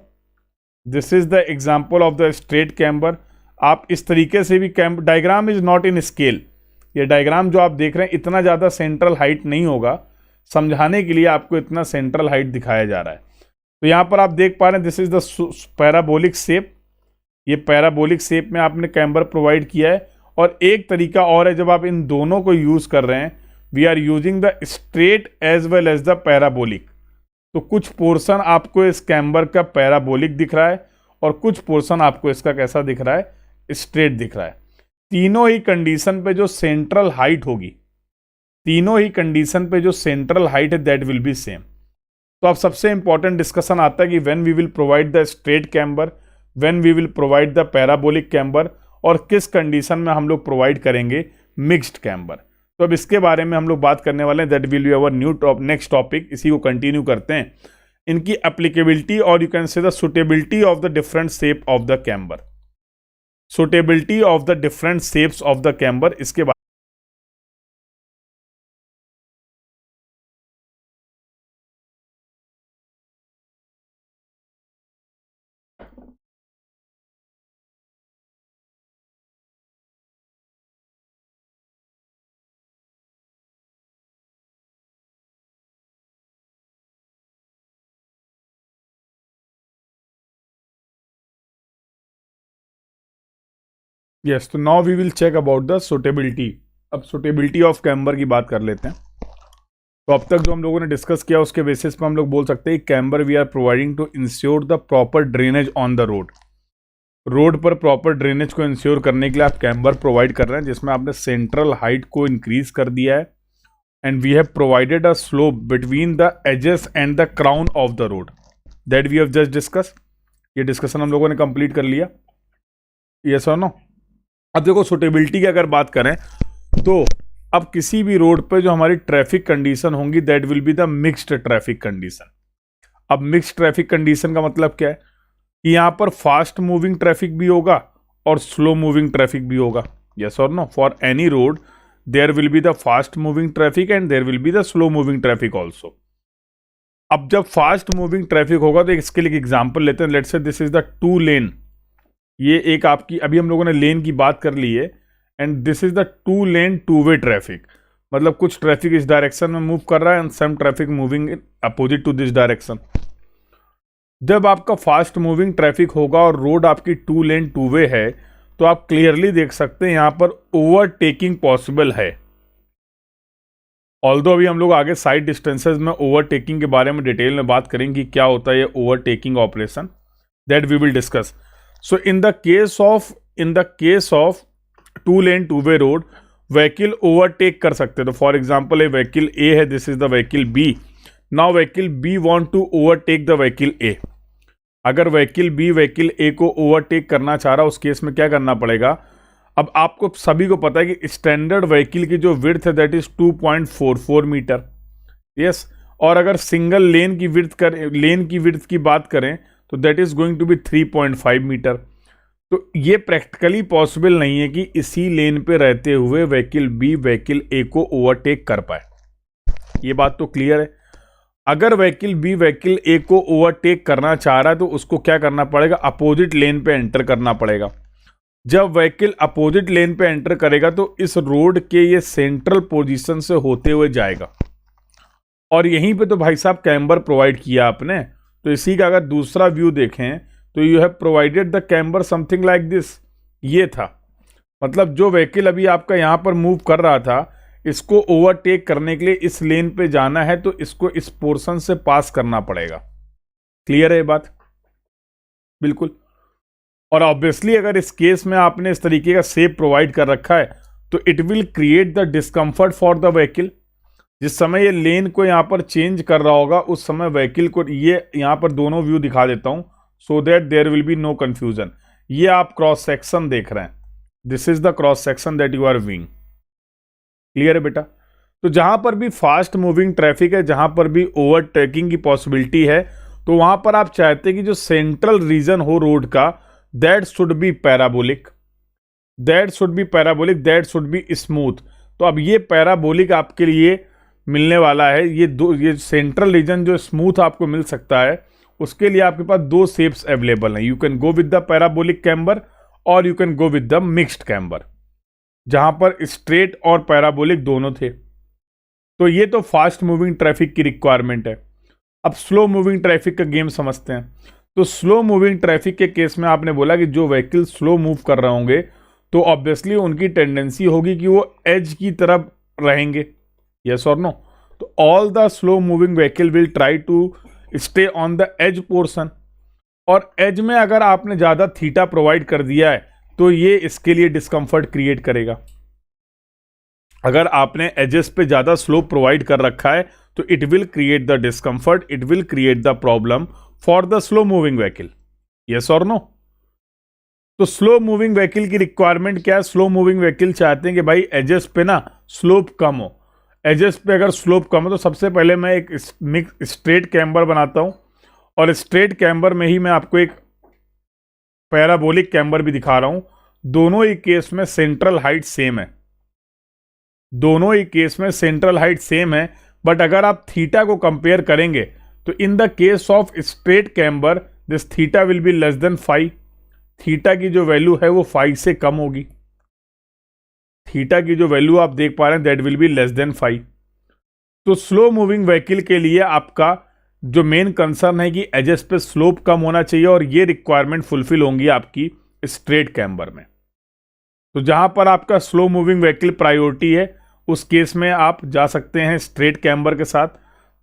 this is the example of the straight camber. आप इस तरीके से भी camber, diagram is not in scale, ये डायग्राम जो आप देख रहे हैं इतना ज़्यादा सेंट्रल हाइट नहीं होगा, समझाने के लिए आपको इतना सेंट्रल हाइट दिखाया जा रहा है। तो यहाँ पर आप देख पा रहे हैं this is the parabolic shape, ये पैराबोलिक शेप में आपने कैम्बर प्रोवाइड किया है। और एक तरीका और है, जब आप इन दोनों को यूज़ कर रहे हैं, we are using the straight as well as the parabolic. तो कुछ पोर्शन आपको इस कैम्बर का पैराबोलिक दिख रहा है और कुछ पोर्शन आपको इसका कैसा दिख रहा है, स्ट्रेट दिख रहा है। तीनों ही कंडीशन पे जो सेंट्रल हाइट होगी, तीनों ही कंडीशन पे जो सेंट्रल हाइट है दैट विल बी सेम। तो अब सबसे इंपॉर्टेंट डिस्कशन आता है कि when we will provide the straight camber, when we will provide the parabolic camber, और किस कंडीशन में हम लोग प्रोवाइड करेंगे मिक्स्ड कैम्बर। तो अब इसके बारे में हम लोग बात करने वाले हैं, that will be our next topic. इसी को कंटिन्यू करते हैं, इनकी एप्लीकेबिलिटी और you can say the suitability of the different shape of the camber, suitability of the different shapes of the camber. इसके बाद यस, तो now we will check about the suitability. अब सुटेबिलिटी ऑफ कैम्बर की बात कर लेते हैं। तो अब तक जो हम लोगों ने डिस्कस किया उसके बेसिस पे हम लोग बोल सकते हैं camber we are providing to ensure the proper drainage on the road. Road पर प्रॉपर ड्रेनेज को इंश्योर करने के लिए आप कैम्बर प्रोवाइड कर रहे हैं, जिसमें आपने सेंट्रल हाइट को इंक्रीज कर दिया है, and we have provided a slope between the edges and the crown of the road, that we have just discuss. ये डिस्कशन हम लोगों ने कंप्लीट कर लिया, यस और नो? अब देखो सुटेबिलिटी की अगर बात करें तो अब किसी भी रोड पे जो हमारी ट्रैफिक कंडीशन होंगी that will be the mixed traffic condition. अब मिक्स्ड ट्रैफिक कंडीशन का मतलब क्या है कि यहां पर फास्ट मूविंग ट्रैफिक भी होगा और स्लो मूविंग ट्रैफिक भी होगा, यस और no? For any road there will be the fast moving traffic and there will be the slow moving traffic also. अब जब फास्ट मूविंग ट्रैफिक होगा तो इसके लिए एग्जाम्पल लेते हैं। Let's say this is the 2 लेन, ये एक आपकी, अभी हम लोगों ने लेन की बात कर ली है, and this is the 2 lane 2 way traffic. मतलब कुछ ट्रैफिक इस डायरेक्शन में मूव कर रहा है and some traffic moving opposite to this direction. जब आपका फास्ट मूविंग ट्रैफिक होगा और रोड आपकी 2 लेन 2 वे है, तो आप क्लियरली देख सकते हैं यहां पर ओवरटेकिंग पॉसिबल है। ऑल्दो अभी हम लोग आगे साइड डिस्टेंसेज में ओवरटेकिंग के बारे में डिटेल में बात करेंगे कि क्या होता है ये overtaking operation, that we will discuss. So in the case of 2 lane 2 way road, vehicle overtake कर सकते हैं। तो for example a vehicle A है, this is the vehicle B. Now vehicle B want to overtake the vehicle A. अगर व्हीकल बी व्हीकल ए को ओवरटेक करना चाह रहा है, उस केस में क्या करना पड़ेगा? अब आपको सभी को पता है कि स्टैंडर्ड व्हीकल की जो विड्थ है दैट इज 2.44 मीटर, यस। और अगर सिंगल लेन की विड्थ की बात करें तो that is going to be 3.5 metre. तो ये प्रैक्टिकली पॉसिबल नहीं है कि इसी लेन पे रहते हुए व्हीकल बी व्हीकल ए को ओवरटेक कर पाए। ये बात तो क्लियर है। अगर व्हीकल बी व्हीकल ए को ओवरटेक करना चाह रहा है तो उसको क्या करना पड़ेगा? अपोजिट लेन पे एंटर करना पड़ेगा। जब व्हीकल अपोजिट लेन पे एंटर करेगा तो इस रोड के ये सेंट्रल पोजीशन से होते हुए जाएगा, और यहीं पे तो भाई साहब कैम्बर प्रोवाइड किया आपने। तो इसी का अगर दूसरा व्यू देखें तो you have provided the camber something like this. ये था मतलब जो व्हीकल अभी आपका यहां पर मूव कर रहा था, इसको ओवरटेक करने के लिए इस लेन पे जाना है तो इसको इस पोर्शन से पास करना पड़ेगा। क्लियर है ये बात? बिल्कुल। और ऑब्वियसली अगर इस केस में आपने इस तरीके का शेप प्रोवाइड कर रखा है तो it will create the discomfort for the vehicle. जिस समय ये लेन को यहां पर चेंज कर रहा होगा उस समय व्हीकल को, ये यहां पर दोनों व्यू दिखा देता हूं so that there will be no confusion. ये आप क्रॉस सेक्शन देख रहे हैं, this is the cross section that you are viewing. Clear है बेटा? तो जहां पर भी फास्ट मूविंग ट्रैफिक है, जहां पर भी ओवरटेकिंग की पॉसिबिलिटी है, तो वहां पर आप चाहते हैं कि जो सेंट्रल रीजन हो रोड का that should be parabolic, that should be parabolic, that should be smooth. तो अब ये पैराबोलिक आपके लिए मिलने वाला है। ये सेंट्रल रीजन जो स्मूथ आपको मिल सकता है उसके लिए आपके पास दो शेप्स अवेलेबल हैं। You can go with the parabolic camber और you can go with the mixed camber, जहां पर स्ट्रेट और पैराबोलिक दोनों थे। तो ये तो फास्ट मूविंग ट्रैफिक की रिक्वायरमेंट है। अब स्लो मूविंग ट्रैफिक का गेम समझते हैं। तो स्लो मूविंग ट्रैफिक के केस में आपने बोला कि जो व्हीकल स्लो मूव कर रहे होंगे तो ऑब्वियसली उनकी टेंडेंसी होगी कि वो एज की तरफ रहेंगे। यस और नो? तो all the slow moving vehicle will try to stay on the edge portion. और एज में अगर आपने ज्यादा थीटा प्रोवाइड कर दिया है तो ये इसके लिए डिस्कंफर्ट क्रिएट करेगा। अगर आपने एजेस पे ज्यादा स्लोप प्रोवाइड कर रखा है तो it will create the discomfort, it will create the problem for the slow moving vehicle. Yes और नो? तो स्लो मूविंग व्हीकल की रिक्वायरमेंट क्या है? स्लो मूविंग व्हीकल चाहते हैं कि भाई एजेस पे ना स्लोप कम हो। एजेस पे अगर स्लोप कम हो तो सबसे पहले मैं एक स्ट्रेट कैम्बर बनाता हूं और स्ट्रेट कैम्बर में ही मैं आपको एक पैराबोलिक कैम्बर भी दिखा रहा हूं। दोनों ही केस में सेंट्रल हाइट सेम है, दोनों ही केस में सेंट्रल हाइट सेम है। बट अगर आप थीटा को कंपेयर करेंगे तो इन the case of straight camber this theta will be less then 5। Theta की जो वैल्यू है वो 5 से कम होगी। थीटा की जो वैल्यू आप देख पा रहे हैं that will B less then 5। तो स्लो मूविंग व्हीकल के लिए आपका जो मेन कंसर्न है कि एजेस पे स्लोप कम होना चाहिए और ये रिक्वायरमेंट फुलफिल होंगी आपकी स्ट्रेट कैम्बर में। तो जहां पर आपका स्लो मूविंग व्हीकल प्रायोरिटी है उस केस में आप जा सकते हैं स्ट्रेट कैम्बर के साथ।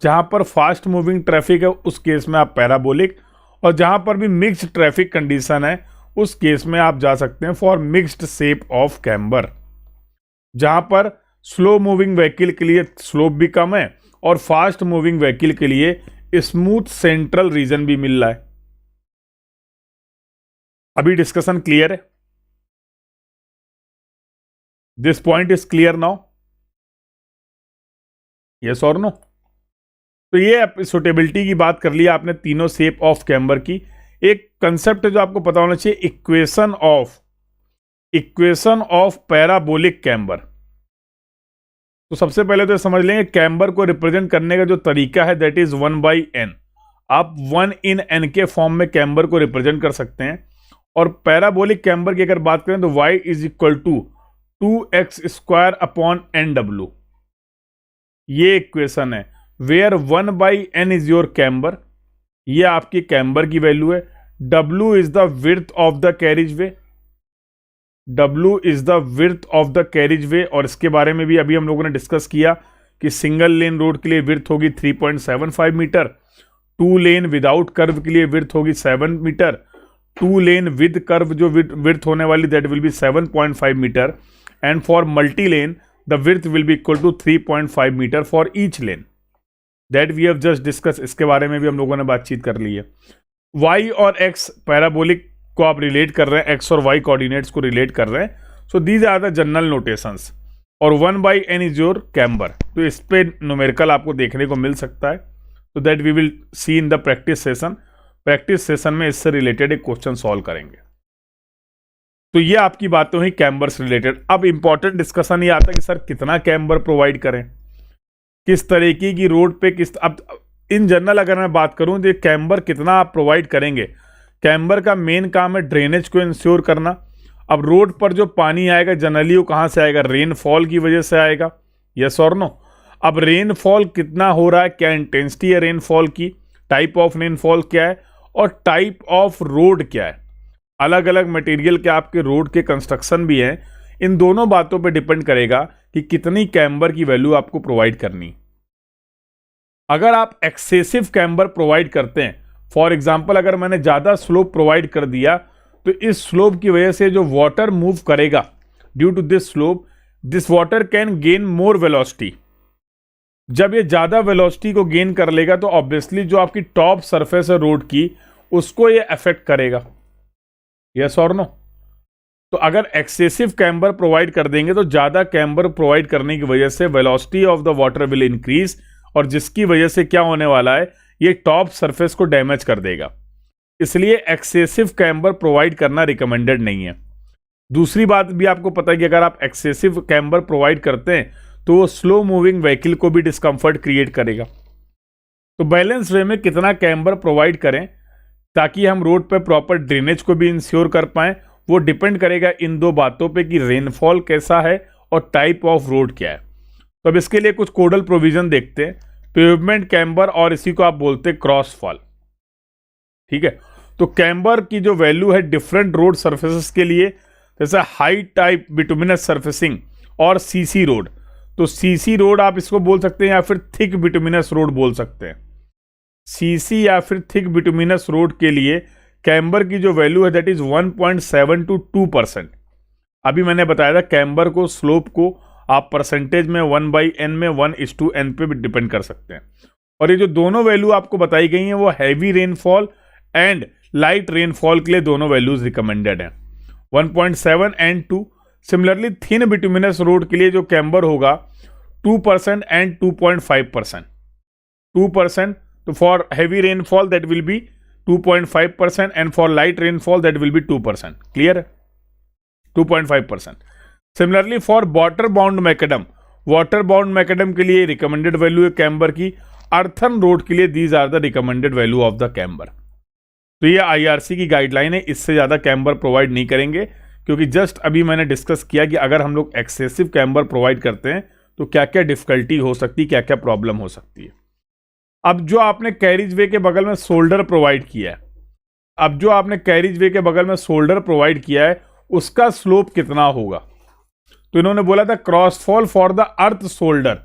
जहां पर फास्ट मूविंग ट्रैफिक है उस केस में आप पैराबोलिक, और जहां पर भी मिक्स्ड ट्रैफिक कंडीशन है उस केस में आप जा सकते हैं for mixed shape of camber, जहां पर स्लो मूविंग व्हीकल के लिए स्लोप भी कम है और फास्ट मूविंग व्हीकल के लिए स्मूथ सेंट्रल रीजन भी मिल रहा है। अभी डिस्कशन क्लियर है? This point is clear now? Yes और नो? तो ये सुटेबिलिटी की बात कर लिया आपने तीनों शेप ऑफ कैम्बर की। एक कंसेप्ट है जो आपको पता होना चाहिए, इक्वेशन ऑफ पैराबोलिक कैम्बर। तो सबसे पहले तो समझ लेंगे कैम्बर को रिप्रेजेंट करने का जो तरीका है दैट इज 1/n। आप 1/n के फॉर्म में कैम्बर को रिप्रेजेंट कर सकते हैं। और पैराबोलिक कैम्बर की अगर बात करें तो y is equal to 2x² upon nw। ये इक्वेशन है where 1/n is your camber. ये आपकी कैम्बर की वैल्यू है। w is the width of the carriage way, W is the width of the carriage way. और इसके बारे में भी अभी हम लोगों ने डिस्कस किया कि सिंगल लेन रोड के लिए विड्थ होगी 3.75 मीटर, 2 लेन विदाउट कर्व के लिए विड्थ होगी 7 मीटर, 2 लेन विद कर्व जो विड्थ होने वाली that will be 7.5 metre, and for multi lane the width will be equal to 3.5 metre for each lane. That we have just discuss, इसके बारे में भी हम लोगों ने बातचीत कर ली है। y और x पैराबोलिक को आप रिलेट कर रहे हैं, x और y कोऑर्डिनेट्स को रिलेट कर रहे हैं। So these are the general notations. और 1/n इज योर कैम्बर। तो इस पे न्यूमेरिकल आपको देखने को मिल सकता है। तो that we will see in the practice session. Practice session में इससे रिलेटेड एक क्वेश्चन सॉल्व करेंगे। तो ये आपकी बातें हुई कैम्बर से रिलेटेड। अब इंपॉर्टेंट डिस्कशन ये आता है कि सर कितना कैम्बर प्रोवाइड करें, किस तरीके की रोड पे किस। अब इन जनरल अगर मैं बात करूं तो कैम्बर कितना आप प्रोवाइड करेंगे। कैम्बर का मेन काम है ड्रेनेज को इंश्योर करना। अब रोड पर जो पानी आएगा जनरली वो कहाँ से आएगा? रेनफॉल की वजह से आएगा। यस और नो? अब रेनफॉल कितना हो रहा है, क्या इंटेंसिटी है रेनफॉल की, टाइप ऑफ रेनफॉल क्या है, और टाइप ऑफ रोड क्या है। अलग अलग मटेरियल के आपके रोड के कंस्ट्रक्शन भी हैं। इन दोनों बातों पे डिपेंड करेगा कि कितनी कैम्बर की वैल्यू आपको प्रोवाइड करनी। अगर आप एक्सेसिव कैम्बर प्रोवाइड करते हैं, फॉर एग्जाम्पल अगर मैंने ज़्यादा स्लोप प्रोवाइड कर दिया, तो इस स्लोप की वजह से जो वाटर मूव करेगा due to this slope, this water can gain more velocity. जब ये ज़्यादा वेलोसिटी को गेन कर लेगा तो ऑब्वियसली जो आपकी टॉप सरफेस है रोड की, उसको ये अफेक्ट करेगा। यस और नो? तो अगर एक्सेसिव कैम्बर प्रोवाइड कर देंगे तो ज़्यादा कैम्बर प्रोवाइड करने की वजह से velocity of the water will increase, और जिसकी वजह से क्या होने वाला है, ये टॉप सरफेस को डैमेज कर देगा। इसलिए एक्सेसिव कैम्बर प्रोवाइड करना रिकमेंडेड नहीं है। दूसरी बात भी आपको पता है कि अगर आप एक्सेसिव कैम्बर प्रोवाइड करते हैं तो वो स्लो मूविंग व्हीकल को भी डिस्कम्फर्ट क्रिएट करेगा। तो बैलेंस वे में कितना कैम्बर प्रोवाइड करें ताकि हम रोड पर प्रॉपर ड्रेनेज को भी इंश्योर कर पाएं, वो डिपेंड करेगा इन दो बातों पे कि रेनफॉल कैसा है और टाइप ऑफ रोड क्या है। तो अब इसके लिए कुछ कोडल प्रोविजन देखते हैं, पेवमेंट कैम्बर, और इसी को आप बोलते हैं क्रॉस फॉल। ठीक है, तो कैम्बर की जो वैल्यू है डिफरेंट रोड सर्फेसेस के लिए, जैसे हाई टाइप बिटुमिनस सर्फेसिंग और सीसी रोड, तो सीसी रोड आप इसको बोल सकते हैं या फिर थिक बिटुमिनस रोड बोल सकते हैं। सीसी या फिर थिक बिटुमिनस रोड के लिए कैम्बर की जो वैल्यू है दैट इज 1.7 to 2%। अभी मैंने बताया था कैम्बर को, स्लोप को आप परसेंटेज में 1/n में 1:n पे भी डिपेंड कर सकते हैं। और ये जो दोनों वैल्यू आपको बताई गई हैं वो heavy rainfall and light rainfall के लिए दोनों वैल्यूज रिकमेंडेड हैं, 1.7 and 2। Similarly thin bituminous road के लिए जो कैम्बर होगा 2% एंड 2.5%। 2%, तो for heavy rainfall that will be 2.5% and for light rainfall that will be 2%। Clear है? 2.5%। Similarly for water bound macadam, water bound macadam के लिए रिकमेंडेड वैल्यू है कैम्बर की। अर्थन रोड के लिए these are the recommended value of the camber. तो ये आईआरसी की गाइडलाइन है, इससे ज़्यादा कैम्बर प्रोवाइड नहीं करेंगे, क्योंकि जस्ट अभी मैंने डिस्कस किया कि अगर हम लोग एक्सेसिव कैम्बर प्रोवाइड करते हैं तो क्या क्या डिफिकल्टी हो सकती है, क्या क्या प्रॉब्लम हो सकती है। अब जो आपने कैरिज वे के बगल में शोल्डर प्रोवाइड किया है, अब जो आपने कैरिज वे के बगल में शोल्डर प्रोवाइड किया है उसका स्लोप कितना होगा? तो इन्होंने बोला था cross fall for the earth shoulder,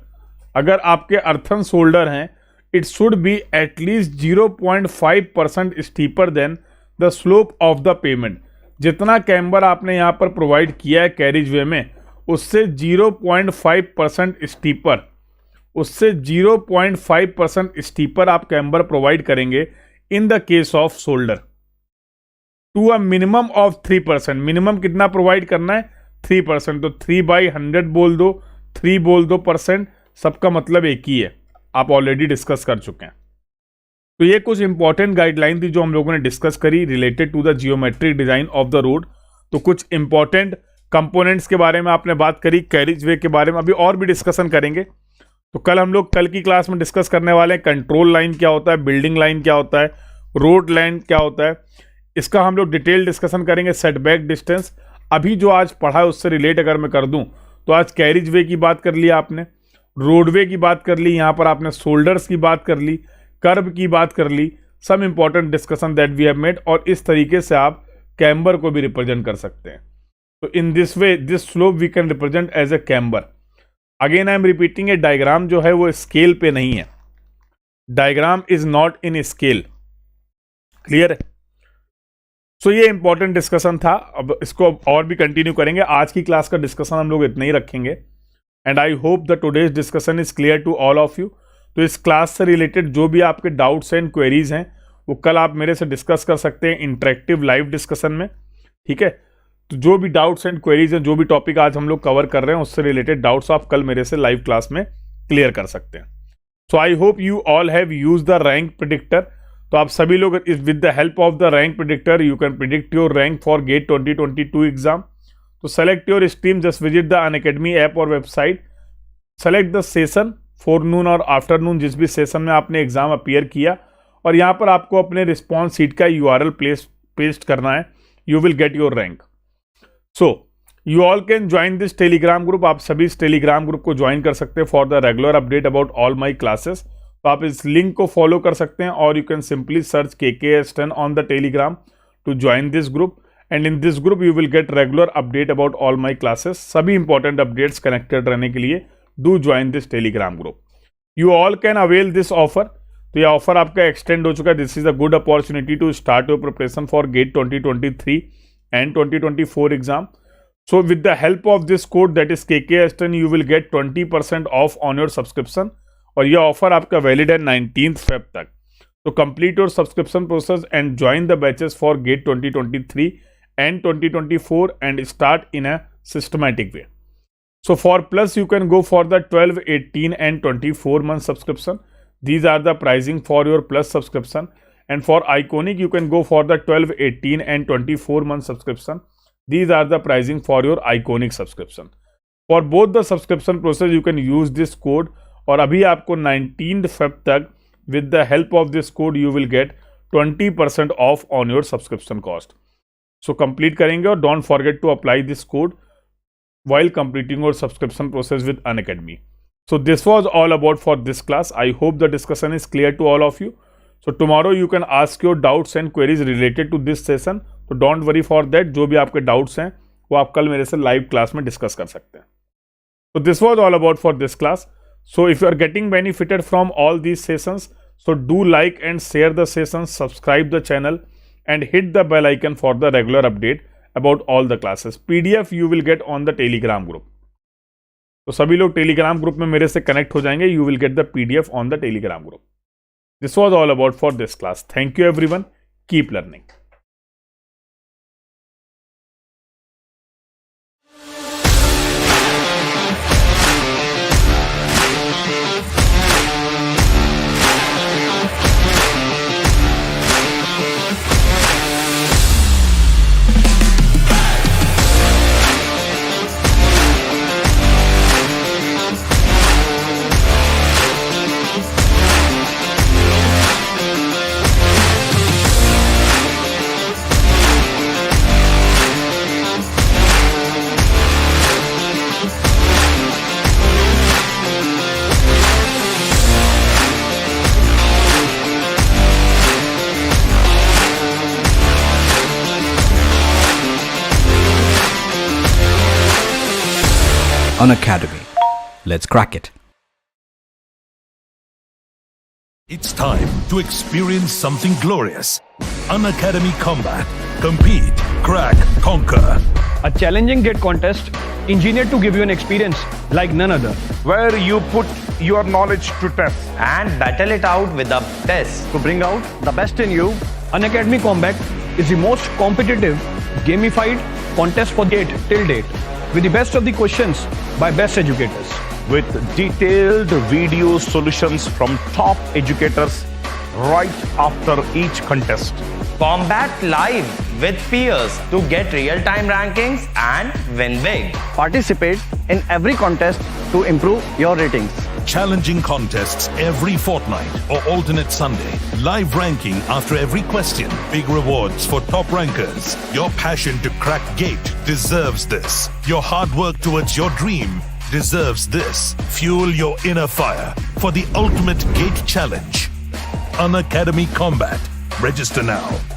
अगर आपके अर्थन शोल्डर हैं, it should be at least 0.5% steeper than the slope of the pavement. जितना कैम्बर आपने यहां पर प्रोवाइड किया है कैरिज वे में, उससे 0.5% स्टीपर, उससे 0.5% स्टीपर आप कैम्बर प्रोवाइड करेंगे in the case of shoulder to a minimum of 3%। Minimum कितना प्रोवाइड करना है? 3%। तो 3/100 बोल दो, 3 बोल दो %, सबका मतलब एक ही है, आप ऑलरेडी डिस्कस कर चुके हैं। तो ये कुछ इंपॉर्टेंट गाइडलाइन थी जो हम लोगों ने डिस्कस करी related to the geometric design of the road. तो कुछ इंपॉर्टेंट कंपोनेंट्स के बारे में आपने बात करी, कैरिज वे के बारे में अभी और भी डिस्कशन करेंगे। तो कल की क्लास में डिस्कस करने वाले हैं कंट्रोल लाइन क्या होता है, बिल्डिंग लाइन क्या होता है, रोड लाइन क्या होता है, इसका हम लोग डिटेल डिस्कशन करेंगे। सेटबैक डिस्टेंस, अभी जो आज पढ़ा है उससे रिलेट अगर मैं कर दूं तो आज कैरिज वे की बात कर ली आपने, रोडवे की बात कर ली, यहाँ पर आपने शोल्डर्स की बात कर ली, कर्व की बात कर ली, some important discussion that we have made, और इस तरीके से आप कैम्बर को भी रिप्रेजेंट कर सकते हैं। तो in this way this slope we can represent as a camber. Again I am repeating, a diagram जो है वो स्केल पे नहीं है, diagram is not in scale. Clear है? सो ये इंपॉर्टेंट डिस्कशन था, अब इसको और भी कंटिन्यू करेंगे। आज की क्लास का डिस्कशन हम लोग इतना ही रखेंगे and I hope the today's discussion is clear to all of you. तो इस क्लास से रिलेटेड जो भी आपके डाउट्स एंड क्वेरीज हैं वो कल आप मेरे से डिस्कस कर सकते हैं इंटरेक्टिव लाइव डिस्कशन में। ठीक है, तो जो भी डाउट्स एंड क्वेरीज हैं, जो भी टॉपिक आज हम लोग कवर कर रहे हैं उससे रिलेटेड डाउट्स आप कल मेरे से लाइव क्लास में क्लियर कर सकते हैं। So I hope you all have use the rank predictor. तो आप सभी लोग with the help of the rank predictor you can predict your rank for GATE 2022 exam. तो select your stream, just visit the Unacademy app और website, select the session forenoon और आफ्टरनून, जिस भी सेशन में आपने एग्जाम अपीयर किया, और यहाँ पर आपको अपने रिस्पॉन्स सीट का URL पेस्ट करना है। You will get your rank. So you all can join this Telegram group. आप सभी इस टेलीग्राम ग्रुप को ज्वाइन कर सकते हैं for the regular update about all my classes. तो आप इस लिंक को फॉलो कर सकते हैं और you can simply search KKS10 on the Telegram to join this group and in this group you will get regular update about all my classes. सभी इंपॉर्टेंट अपडेट्स कनेक्टेड रहने के लिए do join this Telegram group. You all can avail this offer. तो यह ऑफर आपका एक्सटेंड हो चुका है. This is a good opportunity to start your preparation for GATE 2023 and 2024 exam. So with the help of this code that is KKSTEN you will get 20% off on your subscription. और यह ऑफर आपका वैलिड है 19th Feb तक. तो complete your subscription process and join the batches for GATE 2023 and 2024 and start in a systematic way. So for Plus you can go for the 12, 18 and 24 month subscription. These are the pricing for your Plus subscription. And for Iconic you can go for the 12, 18 and 24 month subscription. These are the pricing for your Iconic subscription. For both the subscription process you can use this code. और अभी आपको 19th Feb तक with the help of this code you will get 20% off on your subscription cost. So complete करेंगे और don't forget to apply this code while completing your subscription process with Unacademy. So this was all about for this class. I hope the discussion is clear to all of you. So tomorrow you can ask your doubts and queries related to this session. So don't worry for that. जो भी आपके doubts हैं वो आप कल मेरे से live class में discuss कर सकते हैं. So this was all about for this class. So if you are getting benefited from all these sessions, so do like and share the sessions, subscribe the channel and hit the bell icon for the regular update about all the classes. PDF you will get on the Telegram group. तो सभी लोग Telegram group में मेरे से connect हो जाएंगे. You will get the PDF on the Telegram group. This was all about for this class. Thank you everyone. Keep learning. Unacademy. Let's crack it. It's time to experience something glorious. Unacademy Combat. Compete, crack, conquer. A challenging GATE contest engineered to give you an experience like none other. Where you put your knowledge to test and battle it out with the best. To bring out the best in you, Unacademy Combat is the most competitive, gamified contest for GATE till date, with the best of the questions by best educators. with detailed video solutions from top educators right after each contest. Combat live with peers to get real-time rankings and win big. Participate in every contest to improve your ratings. Challenging contests every fortnight or alternate Sunday. Live ranking after every question. Big rewards for top rankers. Your passion to crack GATE deserves this. Your hard work towards your dream deserves this. Fuel your inner fire for the ultimate GATE challenge. Unacademy Combat. Register now.